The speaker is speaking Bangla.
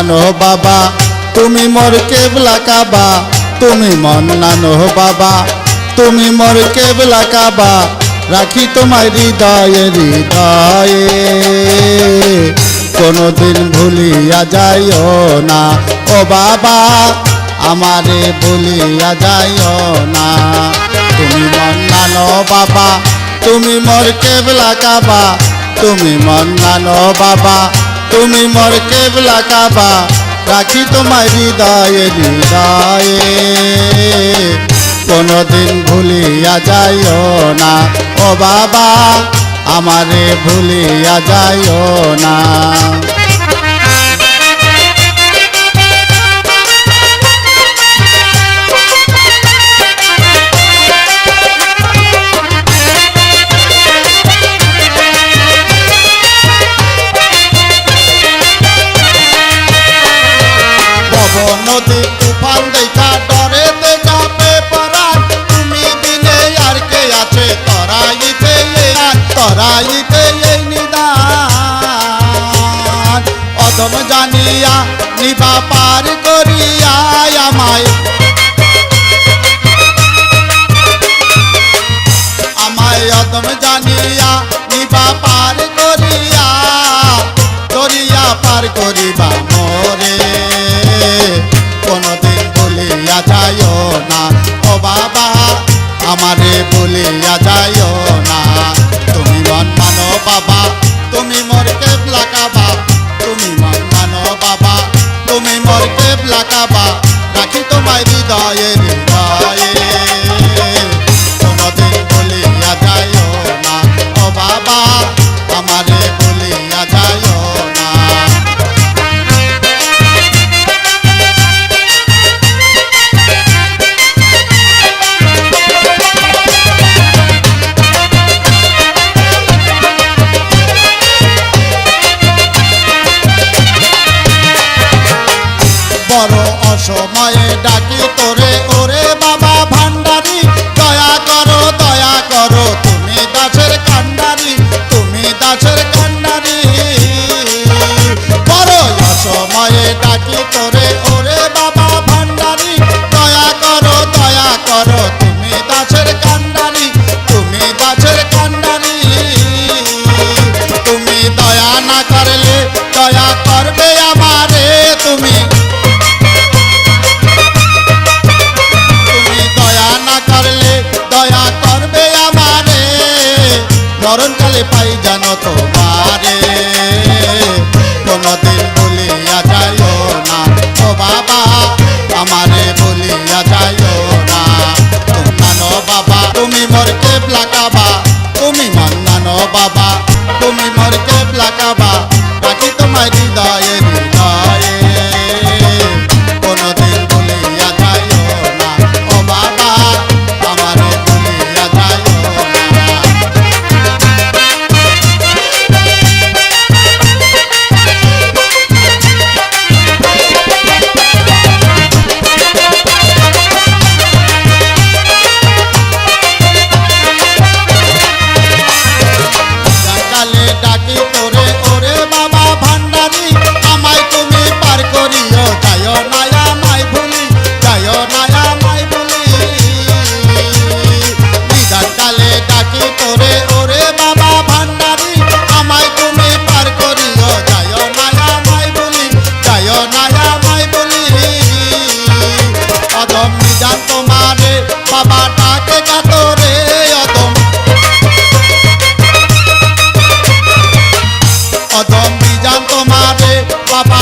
মন্নানো বাবা তুমি মোর কেবলা কাবা, তুমি মন্নানো বাবা তুমি মোর কেবলা কাবা, রাখি তোমায় হৃদয়ে হৃদয়ে, কোনোদিন ভুলিয়া যাইও না ও বাবা, আমারে ভুলিয়া যাইও না। তুমি মন্নানো বাবা তুমি মোর কেবলা কাবা, তুমি মন্নানো বাবা তুমি মোর কেবলা কাবা, রাখি তোমায় হৃদয়ে হৃদয়ে, কোনোদিন ভুলিয়া যাইও না ও বাবা, আমারে ভুলিয়া যাইও না। নদী তুফান দেখা ডরেতে কাঁপে পরাণ, তুমি দিলে আর কে আছে তরাইতে তরাইতে এই নিদান, অদম জানিয়া নিবা পার করিয়া আমায়, আমায় অদম জানিয়া নিবা পার করিয়া, দরিয়া পার করিবা মোরে, কোনোদিন ভুলিয়া যাইও না ও বাবা, আমারে ভুলিয়া যাইও না। তুমি মন্নানো বাবা তুমি মোর কেবলা কাবা, তুমি মন্নানো বাবা তুমি মোর কেবলা কাবা, রাখি তোমায় হৃদয়ে হৃদয়ে, কোনোদিন ভুলিয়া যাইও না ও বাবা, আমারে ভুলিয়া যাইও না। বড় অসময়ে ডাকি তোরে ওরে বাবা ভান্ডারি, দয়া করো তুমি দাসের কান্ডারি, তুমি দাসের কান্ডারি, বড় অসময়ে ডাকি তোরে ওরে বাবা ভান্ডারি, দয়া করো তুমি দাসের কান্ডারি, তুমি দাসের কান্ডারি, তুমি দয়া না করলে দয়া করবে আমারে, তুমি দয়া করবে আমারে, মরণকালে পাই জানো তোমারে, কোনোদিন ভুলিয়া যাইও না ও বাবা, আমারে ভুলিয়া যাইও না। মন্নানো বাবা তুমি মোর কেবলা কাবা, তুমি মন্নানো বাবা তুমি মোর কেবলা কাবা, রাখি তোমায় হৃদয়ে হৃদয়ে, কোনোদিন ভুলিয়া যাইও না ও বাবা, আমারে ভুলিয়া যাইও না। সকালে ডাকি তোরে ওরে বাবা ভান্ডারি, আমায় তুমি পার করিও যাইও না আমায় ভুলি, যাইও না আমায় ভুলি, নিদানকালে ডাকি তোরে ওরে বাবা ভান্ডারি, আমায় তুমি পার করিও যাইও না আমায় ভুলি, যাইও না আমায় ভুলি, অদম নিদান তোমারে বাবা ডাকে গাতরে, অদম অদম নিদান তোমারে বাবা